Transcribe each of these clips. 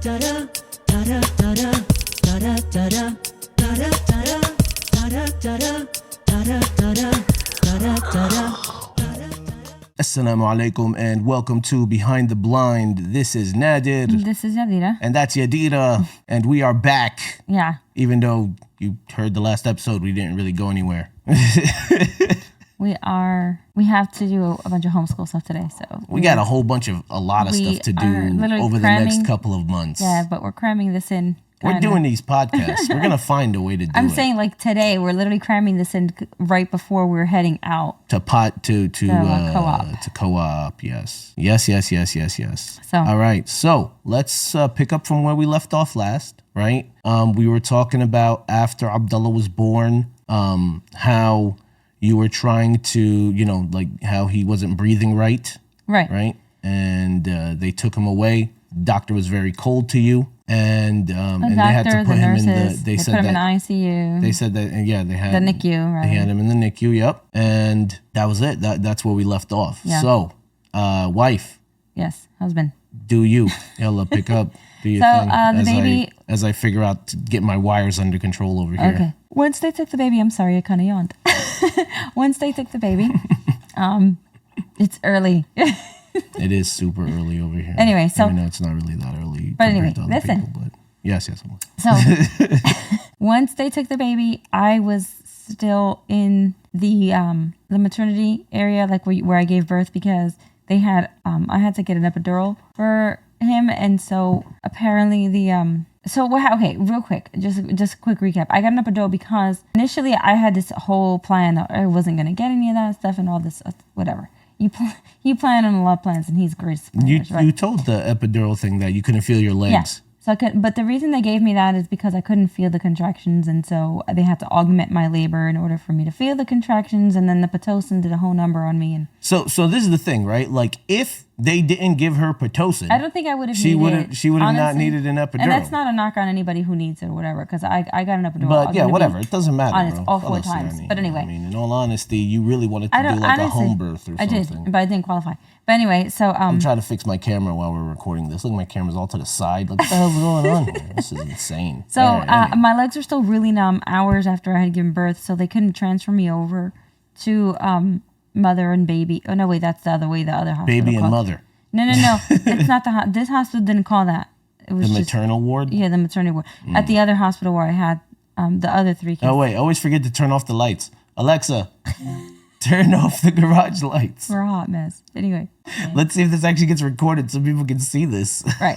Assalamu alaikum and welcome to Behind the Blind. This is Nadir. This is Yadira. And that's Yadira. And we are back. Yeah. Even though you heard the last episode, we didn't really go anywhere. We have to do a bunch of homeschool stuff today. So we got a lot of stuff to do over the next couple of months. Yeah, but we're cramming this in. We're doing these podcasts. We're going to find a way to do it. I'm saying like today, we're literally cramming this in right before we're heading out. To co-op. To co-op, yes. Yes. So. All right. So let's pick up from where we left off last, right? We were talking about after Abdullah was born, how you were trying to, like how he wasn't breathing right. Right. Right. And they took him away. Doctor was very cold to you. And they had to put him in the. They put him in ICU. They said that they had the NICU. Right. They had him in the NICU. Yep, and that was it. That's where we left off. Yeah. So, wife. Yes, husband. Do you? Ella, pick up. Do your thing. The baby. As I figure out to get my wires under control over here. Okay. Once they took the baby, I'm sorry, I kind of yawned. Once they took the baby, it's early. It is super early over here. Anyway, so... I know it's not really that early. But anyway, listen. People, but yes. So, once they took the baby, I was still in the maternity area, like where I gave birth, because they had... I had to get an epidural for him, and so apparently the... Okay, real quick, just a quick recap. I got an epidural because initially I had this whole plan that I wasn't going to get any of that stuff and all this, whatever. You plan on a lot of plans, and he's great. You told the epidural thing that you couldn't feel your legs. Yeah. So I could, but the reason they gave me that is because I couldn't feel the contractions, and so they had to augment my labor in order for me to feel the contractions, and then the Pitocin did a whole number on me. And so this is the thing, right? Like if they didn't give her Pitocin, I don't think I would have. She would have not needed an epidural. And that's not a knock on anybody who needs it or whatever, because I got an epidural. But yeah, whatever. It doesn't matter. Honest, all 4 times. But anyway, I mean, in all honesty, you really wanted to do like a home birth or something. I did, but I didn't qualify. But anyway, so I'm trying to fix my camera while we're recording this. Look, my camera's all to the side. Like, what the hell's going on here? This is insane. So anyway. My legs were still really numb hours after I had given birth, so they couldn't transfer me over to mother and baby. Oh no, wait, that's the other way. The other hospital. Baby and mother. No. It's not this hospital didn't call that. It was the maternal ward. Yeah, the maternity ward. At the other hospital where I had the other 3 kids. Oh wait, always forget to turn off the lights. Alexa, turn off the garage lights. We're a hot mess. Anyway. Yeah. Let's see if this actually gets recorded so people can see this. Right.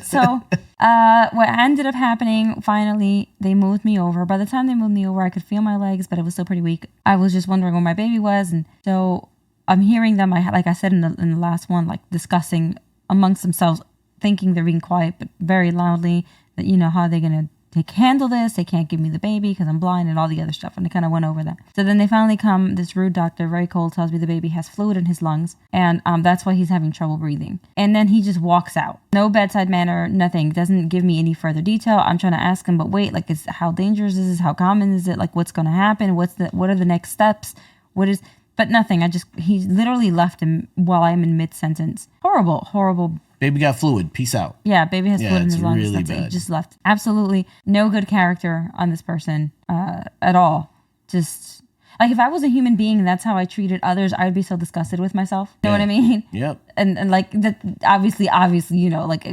So what ended up happening, finally, they moved me over. By the time they moved me over, I could feel my legs, but it was still pretty weak. I was just wondering where my baby was. And so I'm hearing them, like I said in the last one, like discussing amongst themselves, thinking they're being quiet, but very loudly, that, how they're going to handle this. They can't give me the baby because I'm blind and all the other stuff. And they kind of went over that. So then they finally come, this rude doctor, very cold, tells me the baby has fluid in his lungs. And that's why he's having trouble breathing. And then he just walks out. No bedside manner, nothing. Doesn't give me any further detail. I'm trying to ask him, but wait, like, how dangerous is this? How common is it? Like, what's going to happen? What are the next steps? But nothing. He literally left him while I'm in mid-sentence. Horrible. Baby got fluid. Peace out. Yeah, baby has fluid in his lungs. Really That's bad. It. Just left. Absolutely no good character on this person at all. Just like if I was a human being and that's how I treated others, I would be so disgusted with myself. You know what I mean? Yep. And like that, obviously, like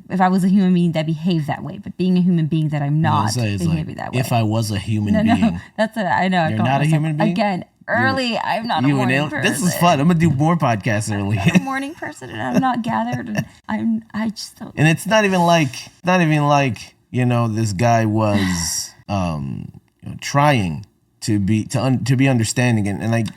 if I was a human being that behaved that way, but being a human being that I'm not behaving that way. If I was a human being. No, that's it. I know. You're not a human being? Again. Early, I'm not a morning person. This is fun. I'm gonna do more podcasts early. I'm a morning person, and I'm not gathered, and I just don't. And it's not even like this guy was trying to be understanding, and like,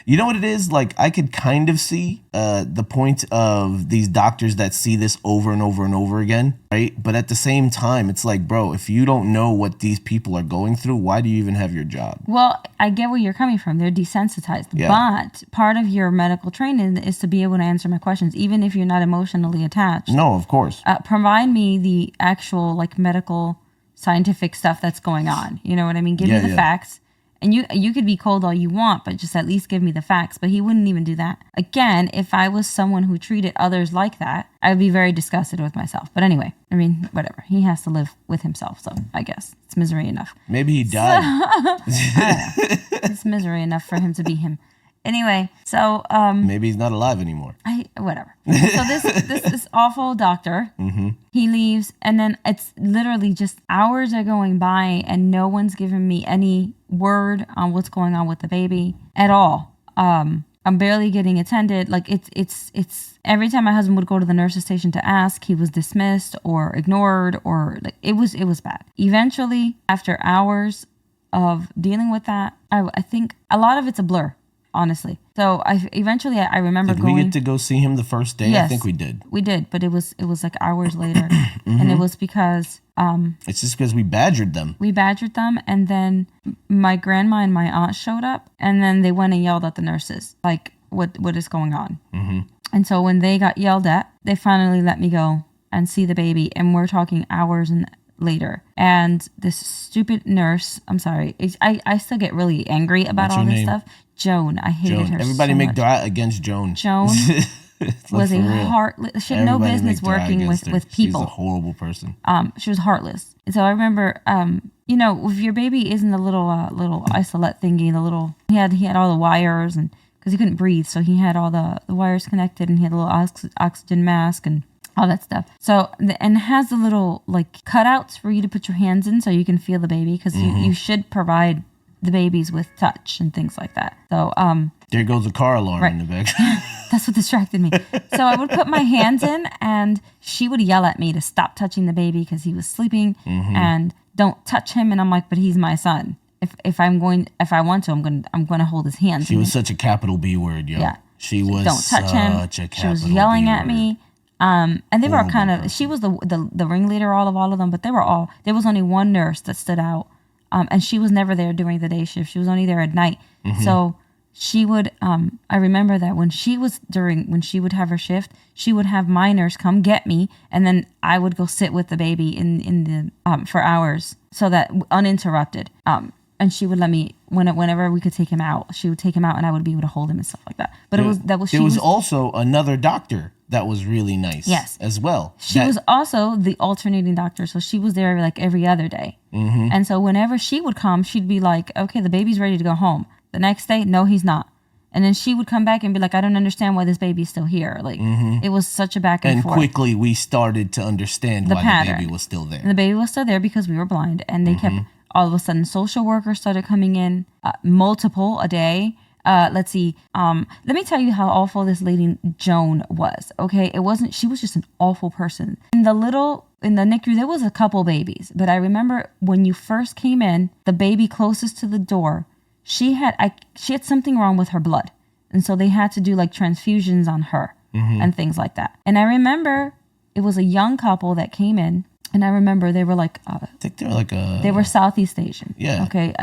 you know what it is, like I could kind of see the point of these doctors that see this over and over and over again, right? But at the same time, it's like, bro, if you don't know what these people are going through, why do you even have your job? Well, I get where you're coming from. They're desensitized, but part of your medical training is to be able to answer my questions, even if you're not emotionally attached. No, of course. Provide me the actual like medical scientific stuff that's going on. You know what I mean? Give me the facts. And you could be cold all you want, but just at least give me the facts. But he wouldn't even do that. Again, if I was someone who treated others like that, I would be very disgusted with myself. But anyway, I mean, whatever. He has to live with himself, so I guess it's misery enough. Maybe he died. It's misery enough for him to be him. Anyway, so maybe he's not alive anymore. Whatever. So this awful doctor, he leaves, and then it's literally just hours are going by, and no one's giving me any word on what's going on with the baby at all. I'm barely getting attended. Like it's every time my husband would go to the nurse's station to ask, he was dismissed or ignored, or like it was bad. Eventually, after hours of dealing with that, I think a lot of it's a blur. Honestly. So I remember did going. we get to go see him the first day? Yes, I think we did. We did, but it was like hours later. And it was because it's just because we badgered them. And then my grandma and my aunt showed up, and then they went and yelled at the nurses, like, what is going on? And so when they got yelled at, they finally let me go and see the baby, and we're talking hours and later. And this stupid nurse, I'm sorry, I still get really angry about all this stuff. Joan, I hated her. Everybody so make much. dua against Joan. Joan was a heartless. She had no business working with people. She's a horrible person. She was heartless. And so I remember, if your baby isn't a little isolate thingy, he had all the wires, and because he couldn't breathe, so he had all the wires connected, and he had a little oxygen mask and all that stuff. So, and it has the little like cutouts for you to put your hands in so you can feel the baby, because you should provide the babies with touch and things like that. So, there goes the car alarm in the back. That's what distracted me. So I would put my hands in, and she would yell at me to stop touching the baby because he was sleeping, and don't touch him. And I'm like, but he's my son. If I want to, I'm going to hold his hands. She was such a capital B word, yo. Yeah. She was don't touch him. She was yelling at me. And they were kind of, she was the ringleader, all of them, but there was only one nurse that stood out. And she was never there during the day shift. She was only there at night. So she would, I remember that when she would have her shift, she would have my nurse come get me, and then I would go sit with the baby in the, for hours, so that uninterrupted. And she would let me, whenever we could take him out, she would take him out, and I would be able to hold him and stuff like that. But there was also another doctor that was really nice. Yes. As well. She was also the alternating doctor, so she was there like every other day. And so whenever she would come, she'd be like, okay, the baby's ready to go home. The next day, no, he's not. And then she would come back and be like, I don't understand why this baby's still here. Like, it was such a back and forth. And quickly we started to understand why the baby was still there. And the baby was still there because we were blind. And they kept, all of a sudden, social workers started coming in, multiple a day. Let's see. Let me tell you how awful this lady Joan was. Okay, she was just an awful person. In the NICU, there was a couple babies, but I remember when you first came in, the baby closest to the door, she had something wrong with her blood, and so they had to do like transfusions on her and things like that. And I remember it was a young couple that came in. And I remember they were like, I think they were like they were Southeast Asian. Yeah. Okay,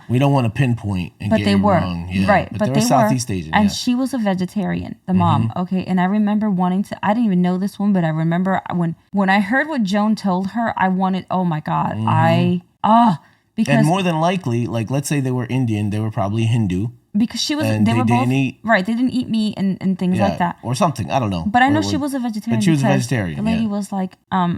we don't want to pinpoint and but get they it were wrong. Yeah, right, but they were Southeast Asian. And she was a vegetarian, the mom. Okay, and I remember wanting to. I didn't even know this one, but I remember when I heard what Joan told her, I wanted. Oh my God, because and more than likely, like let's say they were Indian, they were probably Hindu. Because she was, and they were both eat, right. They didn't eat meat and things like that, or something. I don't know. But I know she was a vegetarian. But she was a vegetarian. The lady was like,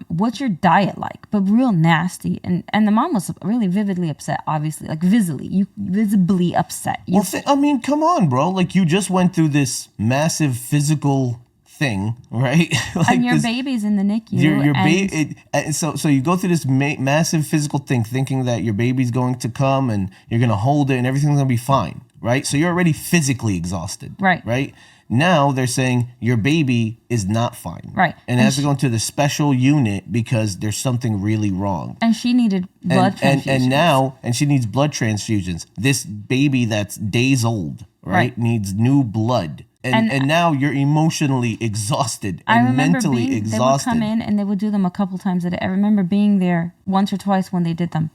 "What's your diet like?" But real nasty, and the mom was really vividly upset. Obviously, like visibly upset. I mean, come on, bro. Like you just went through this massive physical thing, right? Like and your baby's in the NICU. Your baby. So you go through this massive physical thing, thinking that your baby's going to come and you're gonna hold it and everything's gonna be fine. Right? So you're already physically exhausted. Right. Right? Now they're saying your baby is not fine. Right. And it has to go into the special unit because there's something really wrong. And she needed blood transfusions. And she needs blood transfusions. This baby that's days old, right? Needs new blood. And now you're emotionally exhausted and mentally exhausted. They would come in and they would do them a couple times a day. I remember being there once or twice when they did them.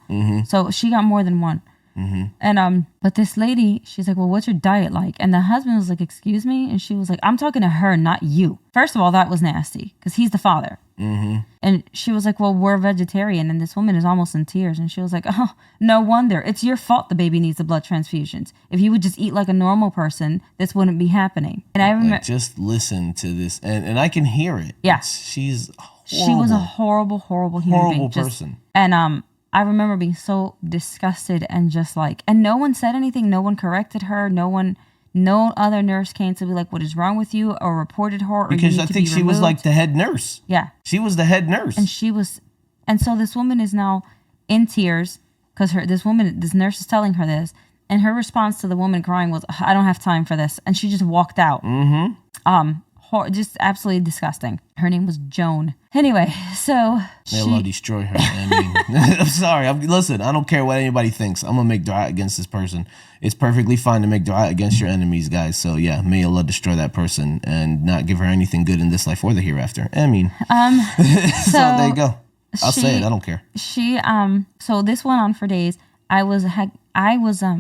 So she got more than one. And but this lady, she's like, well, what's your diet like? And the husband was like, excuse me? And she was like, I'm talking to her, not you. First of all, that was nasty because he's the father. And she was like, well, we're vegetarian. And this woman is almost in tears. And she was like, oh, no wonder. It's your fault the baby needs the blood transfusions. If you would just eat like a normal person, this wouldn't be happening. And I remember, like, just listen to this. And I can hear it. Yeah. She's horrible. She was a horrible human being. Horrible person. And I remember being so disgusted and just like, and no one said anything. No one corrected her. No other nurse came to be like, what is wrong with you? Or reported her. Or because I think she was like the head nurse. Yeah. She was the head nurse. And so this woman is now in tears because this nurse is telling her this. And her response to the woman crying was, I don't have time for this. And she just walked out. Just absolutely disgusting. Her name was Joan. Anyway, so they'll destroy her. I mean, I'm sorry. Listen, I don't care what anybody thinks. I'm gonna make dua against this person. It's perfectly fine to make dua against your enemies, guys. So yeah, may Allah destroy that person and not give her anything good in this life or the hereafter. I mean, so there you go. I'll say it. I don't care. So this went on for days. I was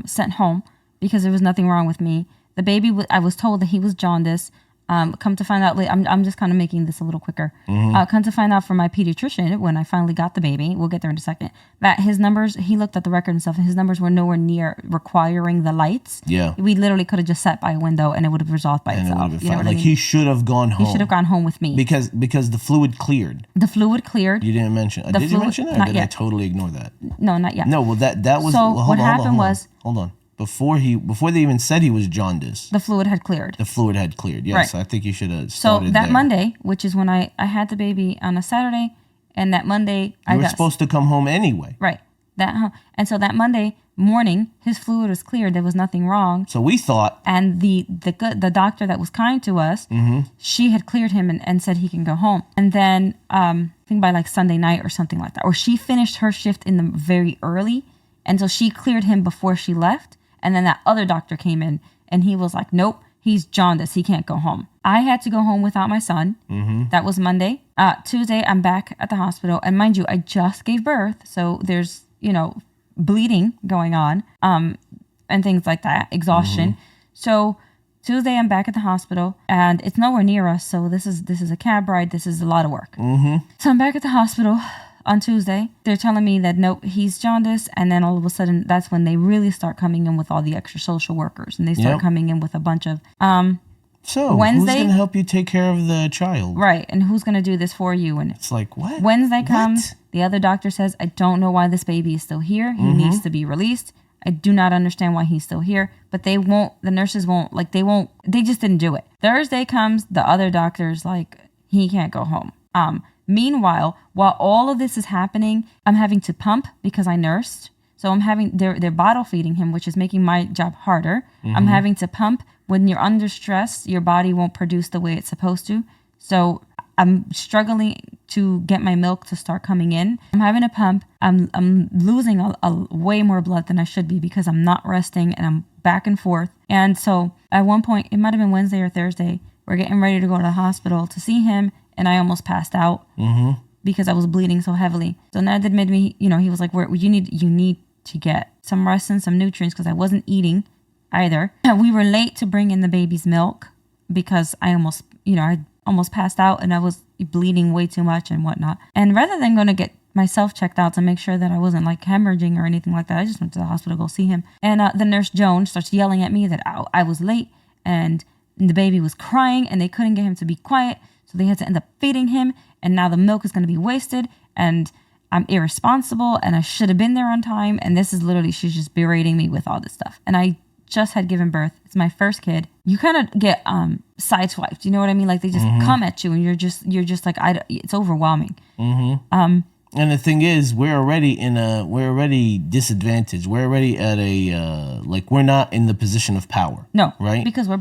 sent home because there was nothing wrong with me. The baby, I was told that he was jaundice. Come to find out, I'm just kind of making this a little quicker. Come to find out from my pediatrician when I finally got the baby, we'll get there in a second, that his numbers, he looked at the record and stuff, and his numbers were nowhere near requiring the lights. Yeah. We literally could have just sat by a window and it would have resolved by itself. It would have been fine. Like, I mean? He should have gone home. He should have gone home with me. Because the fluid cleared. The fluid cleared. You didn't mention. Did you mention that? Or did I totally ignore that? No, not yet. No, well, that was. So well, what happened was. Hold on. Before they even said he was jaundice, the fluid had cleared. Yes, right. I think you should have started there. So that Monday, which is when I had the baby on a Saturday, and that Monday you were supposed to come home anyway. Right. And so that Monday morning, his fluid was cleared. There was nothing wrong. So we thought. And the doctor that was kind to us, she had cleared him and said he can go home. And then I think by like Sunday night or something like that, or she finished her shift in the very early, and so she cleared him before she left. And then that other doctor came in and he was like, nope, he's jaundice. He can't go home. I had to go home without my son. That was Monday. Tuesday, I'm back at the hospital. And mind you, I just gave birth. So there's, bleeding going on and things like that, exhaustion. So Tuesday, I'm back at the hospital and it's nowhere near us. So this is a cab ride. This is a lot of work. So I'm back at the hospital. On Tuesday, they're telling me that nope, he's jaundice, and then all of a sudden, that's when they really start coming in with all the extra social workers, and they start coming in with a bunch of. So Wednesday, who's going to help you take care of the child? Right, and who's going to do this for you? And it's like what? Wednesday comes, the other doctor says, I don't know why this baby is still here. He needs to be released. I do not understand why he's still here, but they won't. The nurses won't. They just didn't do it. Thursday comes, the other doctor's like, he can't go home. Meanwhile, while all of this is happening, I'm having to pump because I nursed. So I'm having, they're bottle feeding him, which is making my job harder. I'm having to pump. When you're under stress, your body won't produce the way it's supposed to. So I'm struggling to get my milk to start coming in. I'm having a pump. I'm losing a way more blood than I should be because I'm not resting and I'm back and forth. And so at one point, it might have been Wednesday or Thursday, we're getting ready to go to the hospital to see him. And I almost passed out because I was bleeding so heavily. So Nadir made me, he was like, you need to get some rest and some nutrients because I wasn't eating either. We were late to bring in the baby's milk because I almost passed out and I was bleeding way too much and whatnot. And rather than going to get myself checked out to make sure that I wasn't like hemorrhaging or anything like that, I just went to the hospital to go see him. And the nurse Joan starts yelling at me that I was late and the baby was crying and they couldn't get him to be quiet. So they had to end up feeding him, and now the milk is going to be wasted, and I'm irresponsible, and I should have been there on time, and this is literally, she's just berating me with all this stuff. And I just had given birth. It's my first kid. You kind of get sideswiped, you know what I mean? Like they just come at you, and you're just like, it's overwhelming. And the thing is, we're already disadvantaged. We're already at we're not in the position of power. No, right? Because we're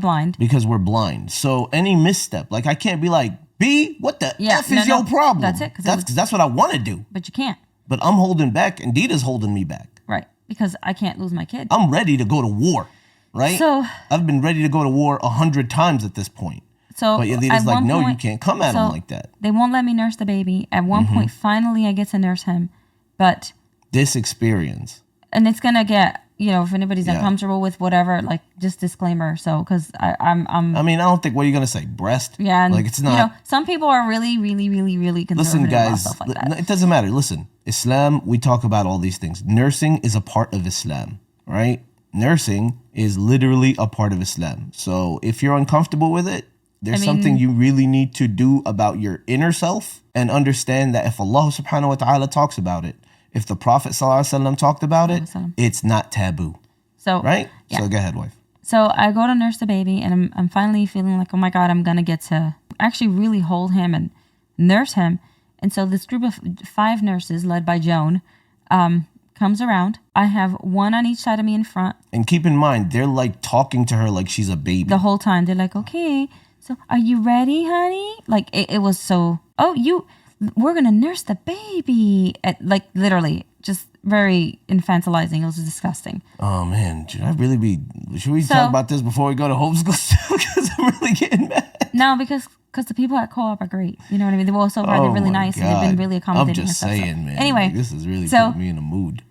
blind. So any misstep, like I can't be like, B, what the F is your problem? That's it. That's what I want to do. But you can't. But I'm holding back, and Dita's holding me back. Right, because I can't lose my kid. I'm ready to go to war, right? So I've been ready to go to war 100 times at this point. So but Yadira's like, no, you can't come at him like that. They won't let me nurse the baby. At one point, finally, I get to nurse him. But this experience. And it's going to get if anybody's uncomfortable with whatever, like, just disclaimer. So, because I'm. I mean, I don't think, what are you gonna say? Breast? Yeah, and, like, it's not. Some people are really, really, really, really conservative Listen, guys, about stuff like that. it doesn't matter. Listen, Islam, we talk about all these things. Nursing is a part of Islam, right? Nursing is literally a part of Islam. So if you're uncomfortable with it, there's something you really need to do about your inner self, and understand that if Allah subhanahu wa ta'ala talks about it, if the Prophet sallallahu alaihi wasallam talked about it, it's not taboo. So, right? Yeah. So go ahead, wife. So I go to nurse the baby, and I'm finally feeling like, oh my God, I'm going to get to actually really hold him and nurse him. And so this group of 5 nurses led by Joan comes around. I have one on each side of me in front. And keep in mind, they're like talking to her like she's a baby. The whole time. They're like, okay, so are you ready, honey? Like, it was so, we're going to nurse the baby. Like, literally, just very infantilizing. It was disgusting. Oh, man. Should we talk about this before we go to homeschool? Because I'm really getting mad. No, because the people at Co-op are great. You know what I mean? They were also really nice, and they've been really accommodating. I'm just saying, man. Anyway, this is really putting me in a mood.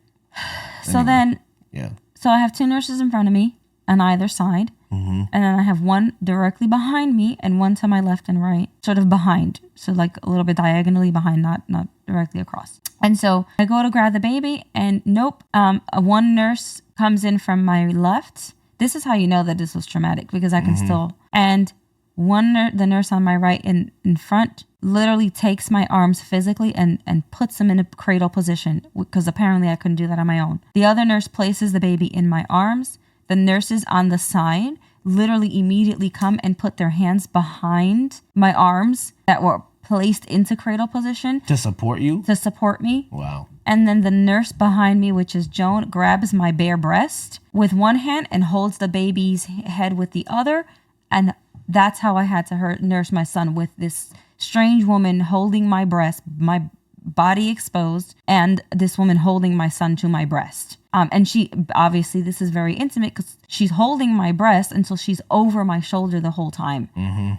So I have 2 nurses in front of me on either side. Mm-hmm. And then I have one directly behind me and one to my left and right, sort of behind. So like a little bit diagonally behind, not directly across. And so I go to grab the baby, and nope. One nurse comes in from my left. This is how you know that this was traumatic, because I can still. And the nurse on my right in front literally takes my arms physically and puts them in a cradle position, because apparently I couldn't do that on my own. The other nurse places the baby in my arms. The nurses on the side literally immediately come and put their hands behind my arms that were placed into cradle position. To support you? To support me. Wow. And then the nurse behind me, which is Joan, grabs my bare breast with one hand and holds the baby's head with the other. And that's how I had to nurse my son, with this strange woman holding my breast, my body exposed, and this woman holding my son to my breast. And she, obviously, this is very intimate, because she's holding my breast until she's over my shoulder the whole time,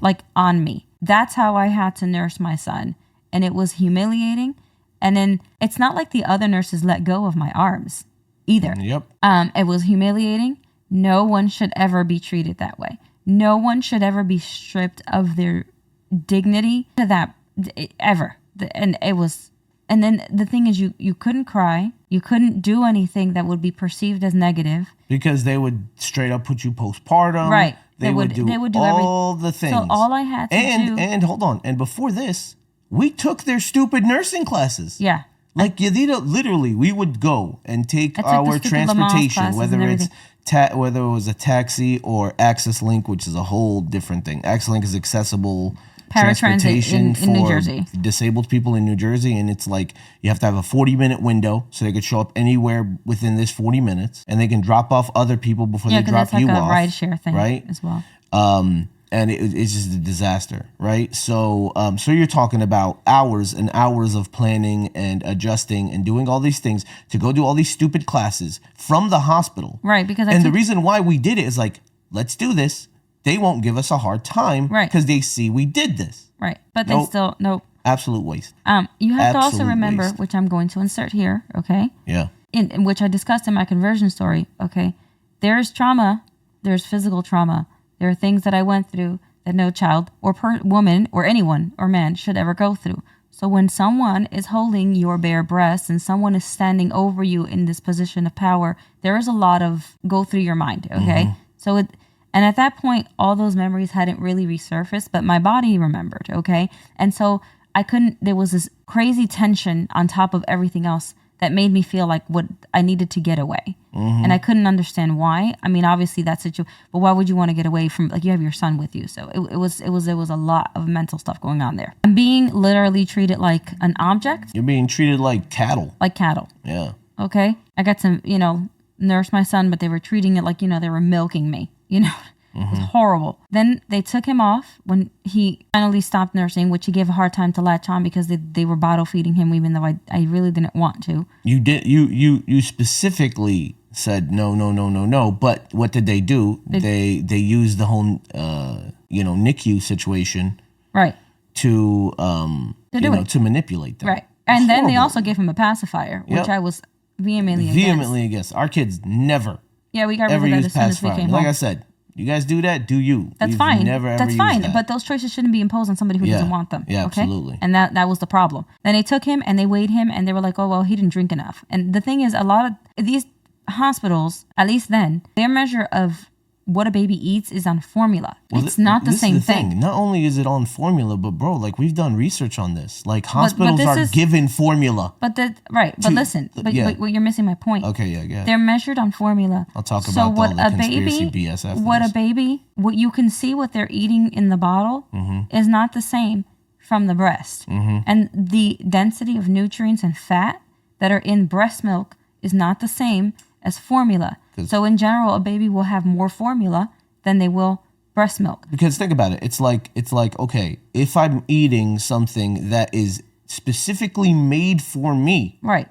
like on me. That's how I had to nurse my son. And it was humiliating. And then it's not like the other nurses let go of my arms either. Yep. It was humiliating. No one should ever be treated that way. No one should ever be stripped of their dignity to that, ever. And it was... And then the thing is, you couldn't cry. You couldn't do anything that would be perceived as negative. Because they would straight up put you postpartum. Right. They would do all the things. So all I had to do... And hold on. And before this, we took their stupid nursing classes. Yeah. Like, Yadira, literally, we would go and take our transportation, whether it was a taxi or Access Link, which is a whole different thing. Access Link is accessible transportation in New Jersey. Disabled people in New Jersey, and it's like you have to have a 40-minute window, so they could show up anywhere within this 40 minutes, and they can drop off other people before they drop you off. Yeah, because that's like a rideshare thing, right? As well. And it's just a disaster, right? So you're talking about hours and hours of planning and adjusting and doing all these things to go do all these stupid classes from the hospital, right? Because the reason why we did it is like, let's do this. They won't give us a hard time, right? Because they see we did this, right? But they still absolute waste. You have to also remember, which I'm going to insert here, okay? Yeah. In which I discussed in my conversion story, okay? There's trauma, there's physical trauma. There are things that I went through that no child or woman or anyone or man should ever go through. So when someone is holding your bare breasts and someone is standing over you in this position of power, there is a lot of go through your mind, okay? So and at that point, all those memories hadn't really resurfaced, but my body remembered, okay? And so there was this crazy tension on top of everything else that made me feel like what I needed to get away. And I couldn't understand why. I mean, obviously that's but why would you want to get away from, like, you have your son with you? So it was a lot of mental stuff going on there. I'm being literally treated like an object. You're being treated like cattle. Like cattle. Yeah. Okay? I got to, nurse my son, but they were treating it like, they were milking me, It was horrible. Then they took him off when he finally stopped nursing, which he gave a hard time to latch on because they were bottle feeding him, even though I really didn't want to. You did. You specifically said no. But what did they do? They used the whole NICU situation, right, to manipulate them. Right. And then they also gave him a pacifier, which I was Vehemently against. Our kids never, Yeah, we got rid ever of that use as soon as we pacifier. came Like home. I said, you guys do that, do you. That's We've fine. Never, ever That's used fine. that. But those choices shouldn't be imposed on somebody who doesn't want them. Yeah, okay? absolutely. And that was the problem. Then they took him and they weighed him and they were like, oh, well, he didn't drink enough. And the thing is, a lot of these hospitals, at least then, their measure of what a baby eats is on formula. It's not the same thing. Not only is it on formula, but bro, like we've done research on this. Like hospitals are given formula. But listen, but you're missing my point. Okay, yeah. They're measured on formula. I'll talk about all the conspiracy BS after what you can see what they're eating in the bottle is not the same from the breast. And the density of nutrients and fat that are in breast milk is not the same as formula. So in general, a baby will have more formula than they will breast milk. Because think about it. It's like, okay, if I'm eating something that is specifically made for me. Right.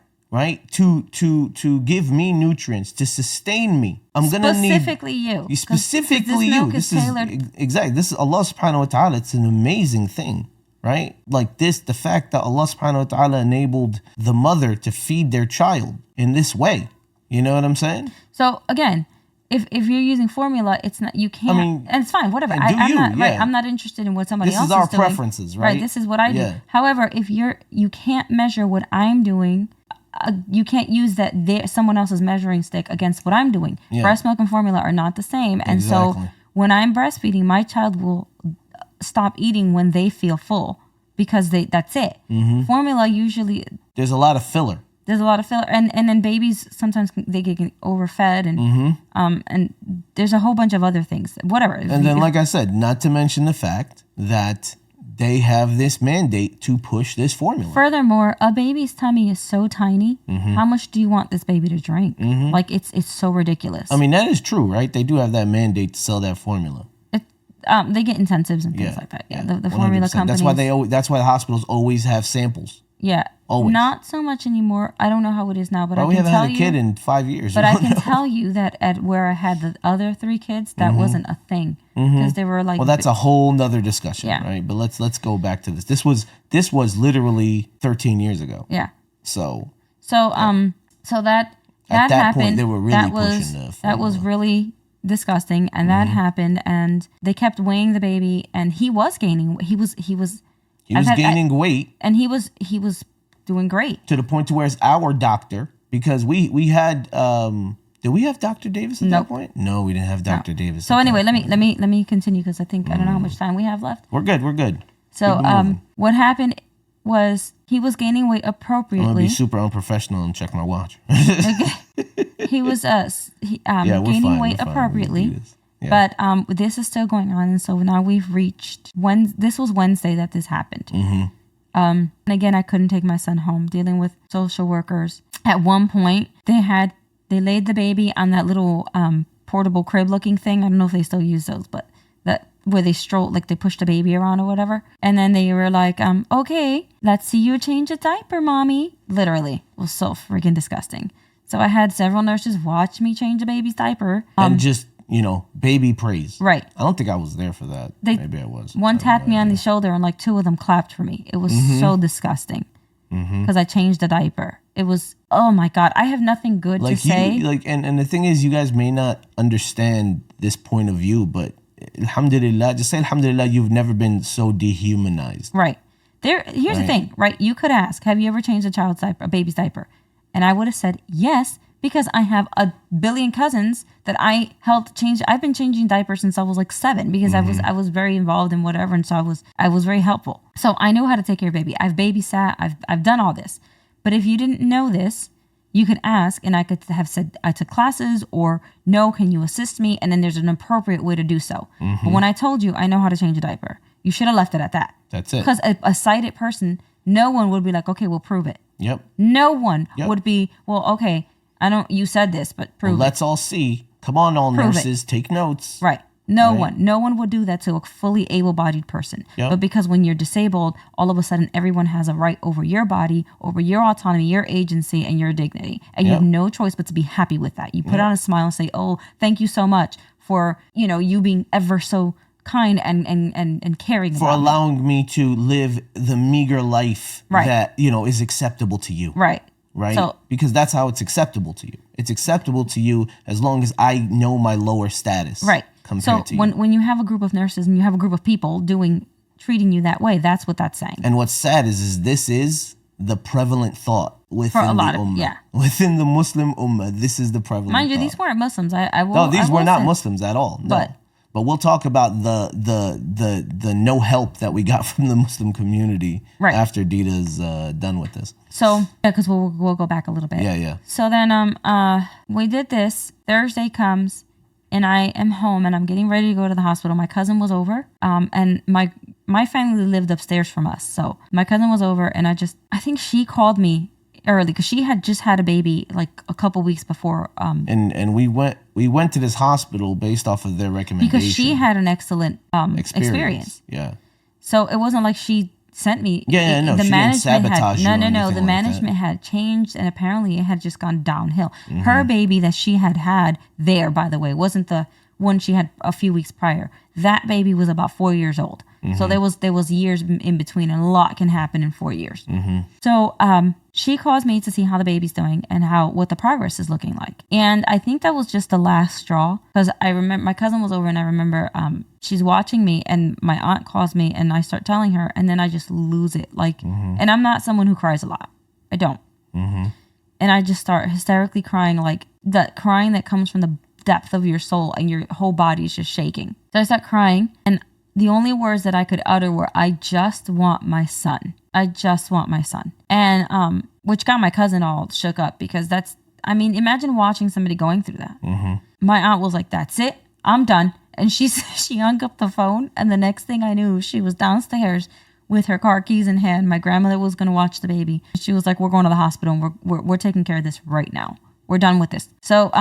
To give me nutrients, to sustain me. I'm going to need... Specifically you. Specifically you. This is tailored. Exactly. This is Allah subhanahu wa ta'ala. It's an amazing thing. Right? Like this, the fact that Allah subhanahu wa ta'ala enabled the mother to feed their child in this way. You know what I'm saying? So again, if you're using formula, it's not, you can't, and it's fine, whatever. I'm not interested in what somebody else is doing. This is our preferences, right? Right, this is what I do. However, if you can't measure what I'm doing, you can't use someone else's measuring stick against what I'm doing. Yeah. Breast milk and formula are not the same. And so when I'm breastfeeding, my child will stop eating when they feel full because that's it. Formula usually... There's a lot of filler. And then babies sometimes they get overfed and there's a whole bunch of other things, whatever. And then, like I said, not to mention the fact that they have this mandate to push this formula. Furthermore, a baby's tummy is so tiny. How much do you want this baby to drink? Like it's so ridiculous. I mean, that is true, right? They do have that mandate to sell that formula. They get incentives and things like that. Yeah, the formula companies. That's why the hospitals always have samples. Yeah. Always. Not so much anymore. I don't know how it is now, but we haven't had a kid in 5 years. But I can tell you that at where I had the other 3 kids, that wasn't a thing because they were like. Well, that's a whole nother discussion, right? But let's go back to this. This was literally 13 years ago. Yeah. So that at that happened. Point, they were really pushing the formula. That was really disgusting, and that happened, and they kept weighing the baby, and he was gaining. He was gaining weight, and he was doing great to the point to where it's our doctor, because we had did we have Dr. Davis at that point? No, we didn't have Dr. Davis. So anyway, let me continue because I think I don't know how much time we have left. We're good. So what happened was he was gaining weight appropriately. I'm gonna be super unprofessional and check my watch. He was gaining weight appropriately. Yeah. But this is still going on, and so now we've reached this was Wednesday that this happened. And again, I couldn't take my son home, dealing with social workers. At one point, they laid the baby on that little portable crib looking thing. I don't know if they still use those, but that where they stroll, like they push the baby around or whatever. And then they were like, okay, let's see you change a diaper, mommy. Literally, it was so freaking disgusting. So I had several nurses watch me change a baby's diaper. And just, baby praise. Right. I don't think I was there for that. Maybe I was. One tapped me on the shoulder and like 2 of them clapped for me. It was so disgusting because I changed the diaper. It was, oh my God, I have nothing good to say. And the thing is, you guys may not understand this point of view, but alhamdulillah, just say alhamdulillah, you've never been so dehumanized. Right. Here's the thing, right? You could ask, have you ever changed a baby's diaper? And I would have said yes, because I have a billion cousins that I helped change. I've been changing diapers since I was like 7 because I was very involved in whatever, and so I was very helpful. So I know how to take care of baby. I've babysat. I've done all this. But if you didn't know this, you could ask, and I could have said I took classes, or no, can you assist me? And then there's an appropriate way to do so. But when I told you I know how to change a diaper, you should have left it at that. That's it. Because a sighted person, no one would be like, okay, we'll prove it. Yep. No one would be, well, okay, you said this, but prove it. Let's all see. Come on, all nurses, take notes. Right. No one would do that to a fully able-bodied person. Yep. But because when you're disabled, all of a sudden everyone has a right over your body, over your autonomy, your agency, and your dignity. And you have no choice but to be happy with that. You put on a smile and say, oh, thank you so much for, you being ever so kind and caring for about allowing me to live the meager life that is acceptable to you. Right. right? So- because that's how it's acceptable to you. It's acceptable to you as long as I know my lower status. Right. Compared to you. When you have a group of nurses and you have a group of people treating you that way, that's what that's saying. And what's sad is this is the prevalent thought within For a lot the of- ummah. yeah. Within the Muslim ummah, this is the prevalent Mind you, thought. these weren't Muslims. No, these were not Muslims at all. No. But- But we'll talk about the no help that we got from the Muslim community Right. after Dita's done with this. So, because we'll go back a little bit. Yeah. So then we did this. Thursday comes, and I am home, and I'm getting ready to go to the hospital. My cousin was over, and my family lived upstairs from us. So my cousin was over, and I think she called me early because she had just had a baby like a couple weeks before. And we went to this hospital based off of their recommendation. Because she had an excellent experience. Yeah. So it wasn't like she sent me. Yeah, no, the she didn't management sabotage you or no. anything The like management had changed, and apparently it had just gone downhill. Her baby that she had there, by the way, wasn't the one she had a few weeks prior. That baby was about 4 years old. So there was years in between, and a lot can happen in 4 years. So she calls me to see how the baby's doing and what the progress is looking like. And I think that was just the last straw, because I remember my cousin was over, and I remember she's watching me, and my aunt calls me, and I start telling her, and then I just lose it. Like, and I'm not someone who cries a lot. I don't. And I just start hysterically crying, like that crying that comes from the depth of your soul, and your whole body is just shaking. So I start crying, and the only words that I could utter were, "I just want my son. I just want my son." And which got my cousin all shook up, because imagine watching somebody going through that. My aunt was like, "That's it. I'm done." And she hung up the phone, and the next thing I knew, she was downstairs with her car keys in hand. My grandmother was going to watch the baby. She was like, "We're going to the hospital, and we're taking care of this right now. We're done with this." So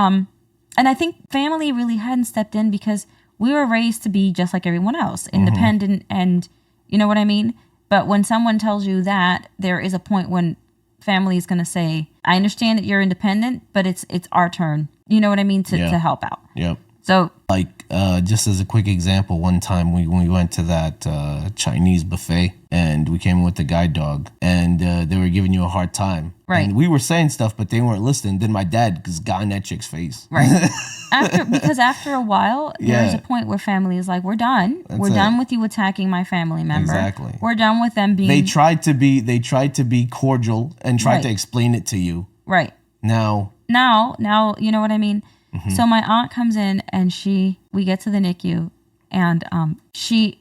and I think family really hadn't stepped in, because we were raised to be just like everyone else, independent, and you know what I mean? But when someone tells you that, there is a point when family is going to say, "I understand that you're independent, but it's our turn." You know what I mean? To help out. Yep. So, like, just as a quick example, one time when we went to that Chinese buffet, and we came with the guide dog, and they were giving you a hard time. Right. And we were saying stuff, but they weren't listening. Then my dad just got in that chick's face. Right. After a while, there's a point where family is like, "We're done. We're done with you attacking my family member. Exactly. We're done with them being." They tried to be cordial and tried to explain it to you. Right. Now, you know what I mean? So my aunt comes in, and we get to the NICU, and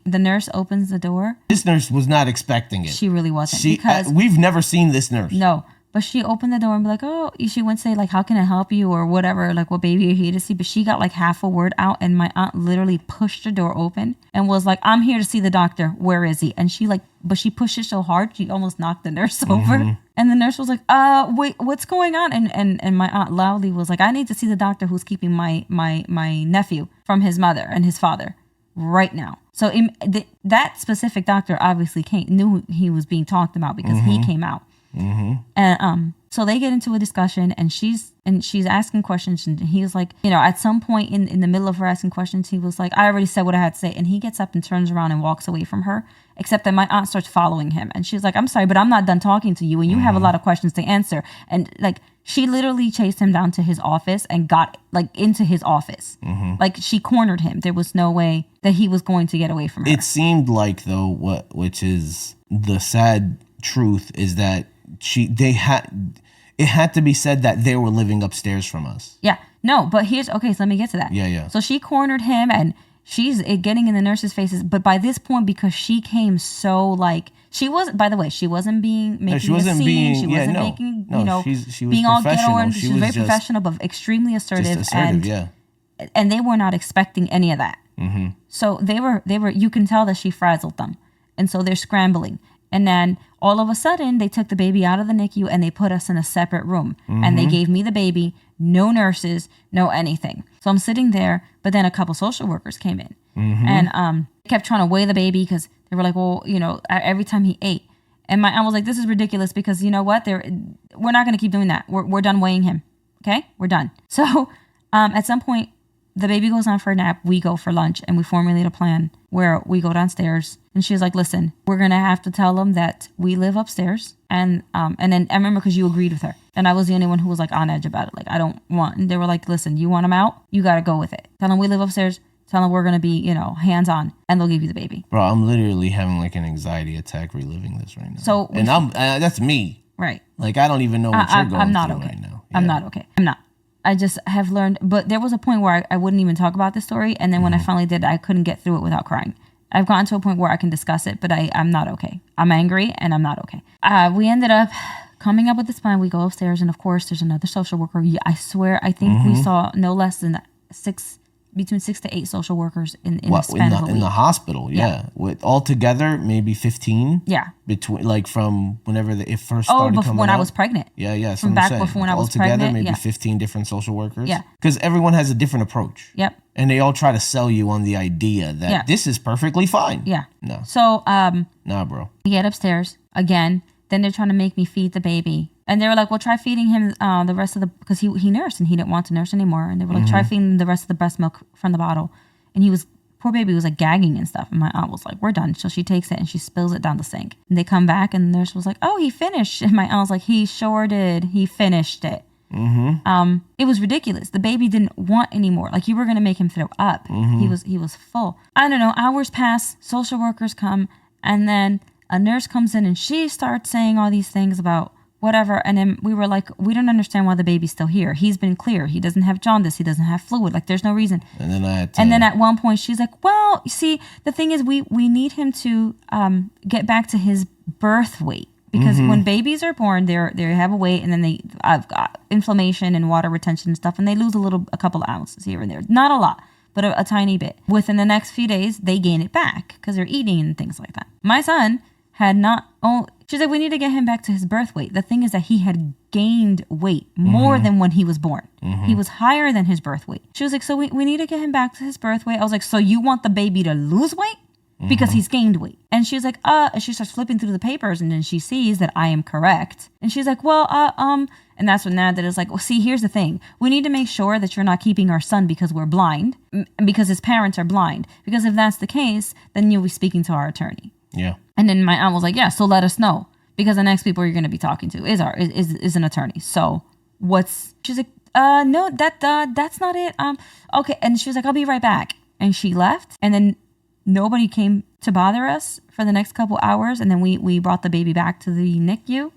the nurse opens the door. this nurse was not expecting it. She really wasn't, She because we've never seen this nurse. no, but she opened the door and be like, "Oh," she wouldn't say like, "How can I help you?" or whatever, like, "What baby are you here to see?" But she got like half a word out, and my aunt literally pushed the door open and was like, "I'm here to see the doctor. Where is he?" And but she pushed it so hard, she almost knocked the nurse over. And the nurse was like, "Wait, what's going on?" And my aunt loudly was like, "I need to see the doctor who's keeping my nephew from his mother and his father right now." So that specific doctor obviously knew he was being talked about, because he came out. And so they get into a discussion, and she's asking questions, and he was like, at some point in the middle of her asking questions, he was like, "I already said what I had to say," and he gets up and turns around and walks away from her. Except that my aunt starts following him, and she's like, "I'm sorry, but I'm not done talking to you, and you have a lot of questions to answer." And like, she literally chased him down to his office and got like into his office. Like, she cornered him. There was no way that he was going to get away from her. It seemed like, though, which is the sad truth, is that it had to be said that they were living upstairs from us. Yeah. No, but so let me get to that. Yeah. So she cornered him, and she's getting in the nurses' faces. But by this point, because she came so like, she wasn't, by the way, she wasn't making a scene. She wasn't making, she was being all ghetto. professional. She was very professional, but extremely assertive. Just assertive, and they were not expecting any of that. So they were, you can tell that she frazzled them. And so they're scrambling. And then all of a sudden, they took the baby out of the NICU, and they put us in a separate room. And they gave me the baby, no nurses, no anything. So I'm sitting there, but then a couple social workers came in. And kept trying to weigh the baby, because they were like, "Well, every time he ate." And my aunt was like, "This is ridiculous, because you know what? We're not going to keep doing that. We're done weighing him. Okay? We're done." So at some point, the baby goes on for a nap. We go for lunch, and we formulate a plan where we go downstairs. And she's like, "Listen, we're gonna have to tell them that we live upstairs." And then I remember because you agreed with her, and I was the only one who was like on edge about it. Like, I don't want. And they were like, "Listen, you want them out? You got to go with it. Tell them we live upstairs. Tell them we're gonna be, hands on, and they'll give you the baby." Bro, I'm literally having like an anxiety attack reliving this right now. So and I'm that's me. Right. Like, I don't even know what you're going I'm not through okay. right now. I'm not okay. I'm not. I just have learned, but there was a point where I wouldn't even talk about this story, and then when I finally did, I couldn't get through it without crying. I've gotten to a point where I can discuss it, but I'm not okay. I'm angry, and I'm not okay. We ended up coming up with this plan. We go upstairs, and of course, there's another social worker. Yeah, I swear, I think we saw no less than between 6 to 8 social workers in the span of a week. In the hospital, yeah. With altogether, maybe 15. Yeah. Between, like, from whenever it first started coming when out. I was pregnant. Yeah. From back before when I was altogether, pregnant. maybe yeah. 15 different social workers. Yeah. Because everyone has a different approach. Yep. And they all try to sell you on the idea that this is perfectly fine. Yeah. No. So, nah, bro. we get upstairs again. Then they're trying to make me feed the baby. And they were like, well, try feeding him the rest of the, because he nursed and he didn't want to nurse anymore. And they were like, try feeding the rest of the breast milk from the bottle. And poor baby was like gagging and stuff. And my aunt was like, we're done. So she takes it and she spills it down the sink. And they come back and the nurse was like, oh, he finished. And my aunt was like, he sure did. He finished it. It was ridiculous. The baby didn't want anymore. Like, you were going to make him throw up. He was full. I don't know. Hours pass. Social workers come. And then a nurse comes in and she starts saying all these things about whatever. And then we were like, we don't understand why the baby's still here. He's been clear. He doesn't have jaundice. He doesn't have fluid. Like, there's no reason. And then then at one point she's like, well, you see, the thing is we need him to get back to his birth weight. Because when babies are born, they have a weight, and then they have got inflammation and water retention and stuff, and they lose a couple of ounces here and there. Not a lot, but a tiny bit. Within the next few days, they gain it back because they're eating and things like that. My son had not. Oh, she's like, we need to get him back to his birth weight. The thing is that he had gained weight more than when he was born. He was higher than his birth weight. She was like, so we need to get him back to his birth weight. I was like, so you want the baby to lose weight? Because he's gained weight. And she's like, she starts flipping through the papers, and then she sees that I am correct. And she's like, well, and that's when Nadir is like, well, see, here's the thing. We need to make sure that you're not keeping our son because we're blind, because his parents are blind. Because if that's the case, then you'll be speaking to our attorney. Yeah. And then my aunt was like, yeah, so let us know. Because the next people you're going to be talking to is an attorney. So she's like, no, that's not it. Okay. And she was like, I'll be right back. And she left. And then nobody came to bother us for the next couple hours, and then we brought the baby back to the NICU.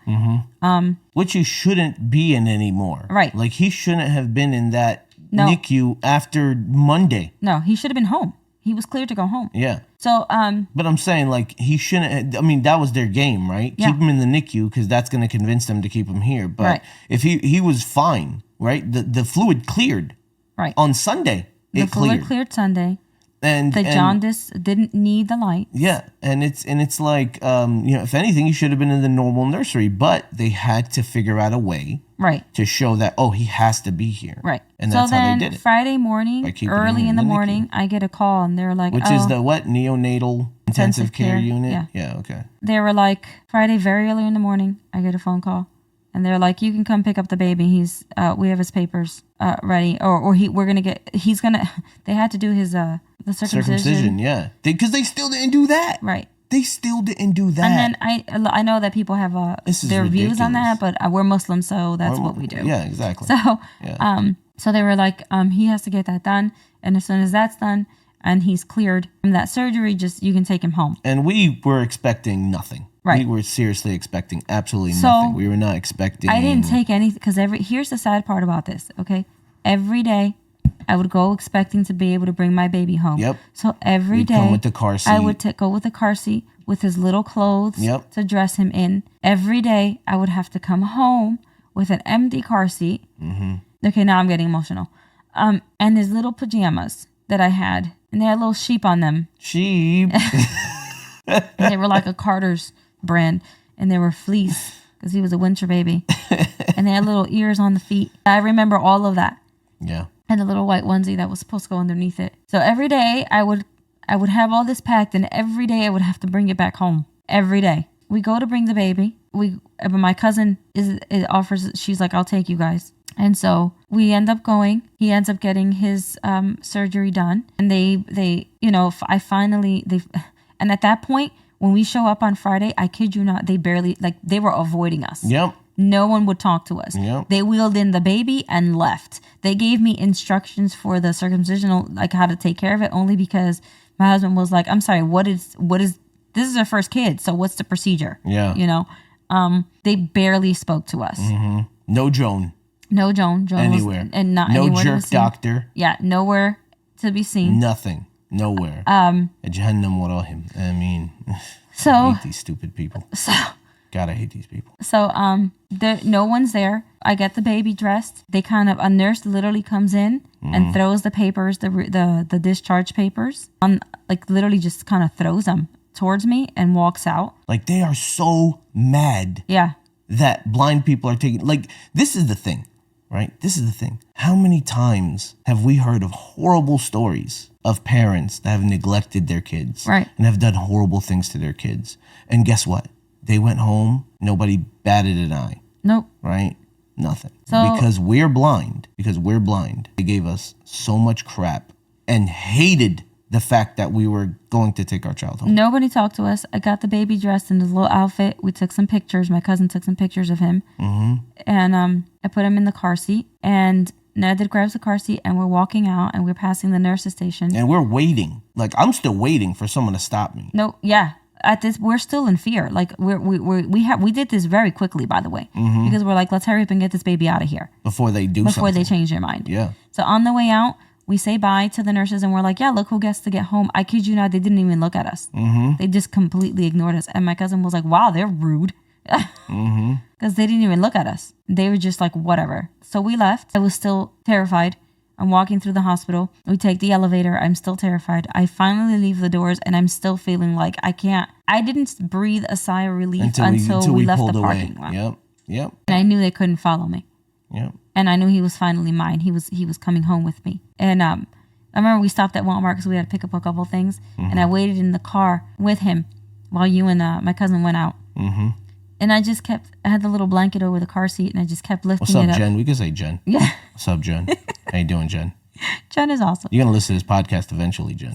Which he shouldn't be in anymore. Right. Like, he shouldn't have been in that NICU after Monday. No, he should have been home. He was cleared to go home. Yeah. So, but I'm saying, like, he shouldn't. I mean, that was their game, right? Yeah. Keep him in the NICU because that's going to convince them to keep him here. But if he was fine, right? The fluid cleared. Right. On Sunday. The fluid cleared Sunday. And jaundice didn't need the light. Yeah, and it's like if anything, he should have been in the normal nursery, but they had to figure out a way, right, to show that he has to be here, right, and that's how they did it. Friday morning, early in the morning, I get a call, and they're like, which is the what, neonatal intensive care unit? Yeah, okay. They were like, Friday, very early in the morning, I get a phone call. And they're like, you can come pick up the baby. We have his papers ready, they had to do his the circumcision. Yeah, because they still didn't do that. Right. They still didn't do that. And then I know that people have their views on that, but we're Muslim, so that's what we do. Yeah, exactly. So so they were like, he has to get that done, and as soon as that's done and he's cleared from that surgery, you can take him home. And we were expecting nothing. Right. We were seriously expecting absolutely nothing. We were not expecting. I didn't take anything because here's the sad part about this. Okay, every day I would go expecting to be able to bring my baby home. Yep. So every day come with the car seat. I would go with the car seat with his little clothes to dress him in. Every day I would have to come home with an empty car seat. Mm-hmm. Okay, now I'm getting emotional. And his little pajamas that I had, and they had little sheep on them. Sheep. And they were like a Carter's brand, and they were fleece because he was a winter baby. And they had little ears on the feet. I remember all of that. Yeah. And the little white onesie that was supposed to go underneath it. So every day I would have all this packed, and every day I would have to bring it back home. Every day. We go to bring the baby. My cousin offers, she's like, I'll take you guys. And so we end up going. He ends up getting his surgery done, and they I finally and at that point when we show up on Friday, I kid you not, they barely they were avoiding us. Yep. No one would talk to us. Yep. They wheeled in the baby and left. They gave me instructions for the circumcisional, like how to take care of it, only because my husband was like, I'm sorry, what is this is our first kid, so what's the procedure? Yeah. They barely spoke to us. Mm-hmm. No Joan. No Joan. Joan Anywhere. was, and not no anywhere to be jerk seen. doctor. Yeah, nowhere to be seen. Nothing. Nowhere. Jahannam warahim. I mean, So I hate these stupid people. So God, I hate these people. So no one's there. I get the baby dressed. A nurse literally comes in and throws the papers, the discharge papers, literally just kind of throws them towards me and walks out. Like, they are so mad. Yeah. That blind people are taking, this is the thing, right? This is the thing. How many times have we heard of horrible stories of parents that have neglected their kids, right, and have done horrible things to their kids? And guess what? They went home, nobody batted an eye. Nope. Right? Nothing. So, because we're blind, they gave us so much crap and hated the fact that we were going to take our child home. Nobody talked to us. I got the baby dressed in his little outfit. We took some pictures. My cousin took some pictures of him. Mm-hmm. And I put him in the car seat. And Nadir grabs the car seat, and we're walking out, and we're passing the nurse's station. And we're waiting. I'm still waiting for someone to stop me. No, yeah. At this, we're still in fear. We did this very quickly, by the way, because we're like, let's hurry up and get this baby out of here before they do something. Before they change their mind. Yeah. So on the way out, we say bye to the nurses, and we're like, yeah, look who gets to get home. I kid you not, they didn't even look at us. Mm-hmm. They just completely ignored us. And my cousin was like, wow, they're rude. Because they didn't even look at us. They were just like, whatever. So we left. I was still terrified. I'm walking through the hospital. We take the elevator. I'm still terrified. I finally leave the doors, and I'm still feeling like I didn't breathe a sigh of relief until we left the parking lot. Yep. And I knew they couldn't follow me. Yep. And I knew he was finally mine. He was coming home with me. And I remember we stopped at Walmart because we had to pick up a couple things. Mm-hmm. And I waited in the car with him while you and my cousin went out. Mm-hmm. And I had the little blanket over the car seat, and I just kept lifting it up. What's up, Jen? We can say Jen. Yeah. What's up, Jen? How you doing, Jen? Jen is awesome. You're going to listen to this podcast eventually, Jen.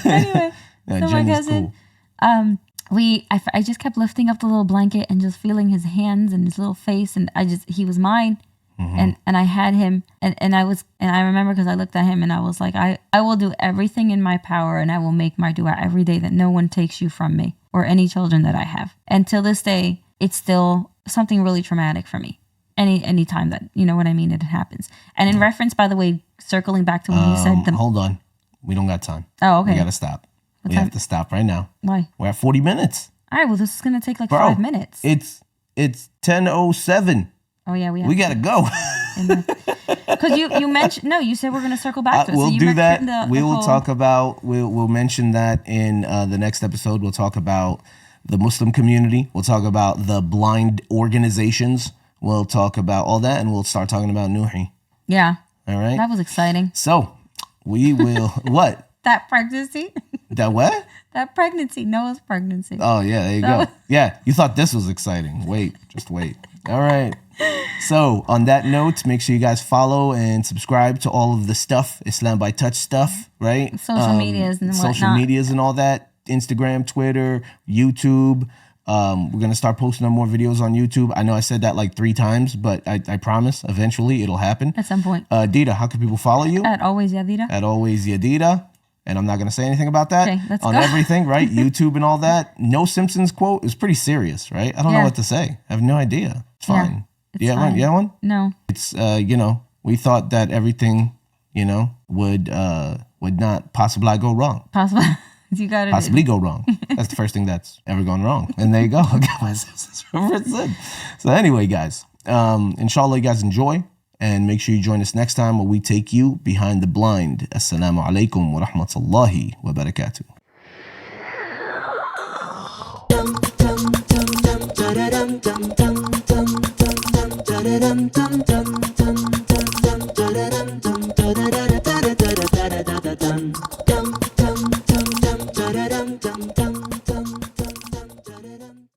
Anyway, yeah, so Jen my cousin, I just kept lifting up the little blanket and just feeling his hands and his little face, and he was mine. Mm-hmm. And I had him, and I remember because I looked at him and I was like, I will do everything in my power, and I will make my dua every day that no one takes you from me or any children that I have. And till this day, it's still something really traumatic for me. Any time that, you know what I mean, it happens. And in reference, by the way, circling back to when you said hold on, we don't got time. Oh, okay. We gotta stop. We have to stop right now. Why? We're at 40 minutes. All right. Well, this is gonna take 5 minutes. It's 10:07. Oh yeah, we gotta go. Because you mentioned you said we're gonna circle back to it. We'll so do that. We'll talk about. We'll mention that in the next episode. We'll talk about the Muslim community. We'll talk about the blind organizations. We'll talk about all that, and we'll start talking about Nuhi. Yeah. All right. That was exciting. So we will what? That pregnancy. That what? That pregnancy. Noah's pregnancy. Oh yeah, there you go. Yeah, you thought this was exciting. Just wait. All right. So on that note, make sure you guys follow and subscribe to all of the stuff, Islam by Touch stuff, right? Social medias and whatnot. Social medias and all that. Instagram, Twitter, YouTube. We're going to start posting on more videos on YouTube. I know I said that 3 times, but I promise eventually it'll happen. At some point. Dita, how can people follow you? At Always Yadira. At Always Yadira. And I'm not going to say anything about that. Okay, let's on go. Everything, right? YouTube and all that. No Simpsons quote is pretty serious, right? I don't know what to say. I have no idea. It's fine. It's you have fine. one? You have one? No. It's, we thought that everything, would not possibly go wrong. You got it. Possibly go wrong. That's the first thing that's ever gone wrong. And there you go. So anyway, guys, inshallah, you guys enjoy. And make sure you join us next time where we take you behind the blind. Assalamu alaikum wa rahmatullahi wa barakatuh. Dum dum dum dum dum dum dum dum dum dum dum dum dum.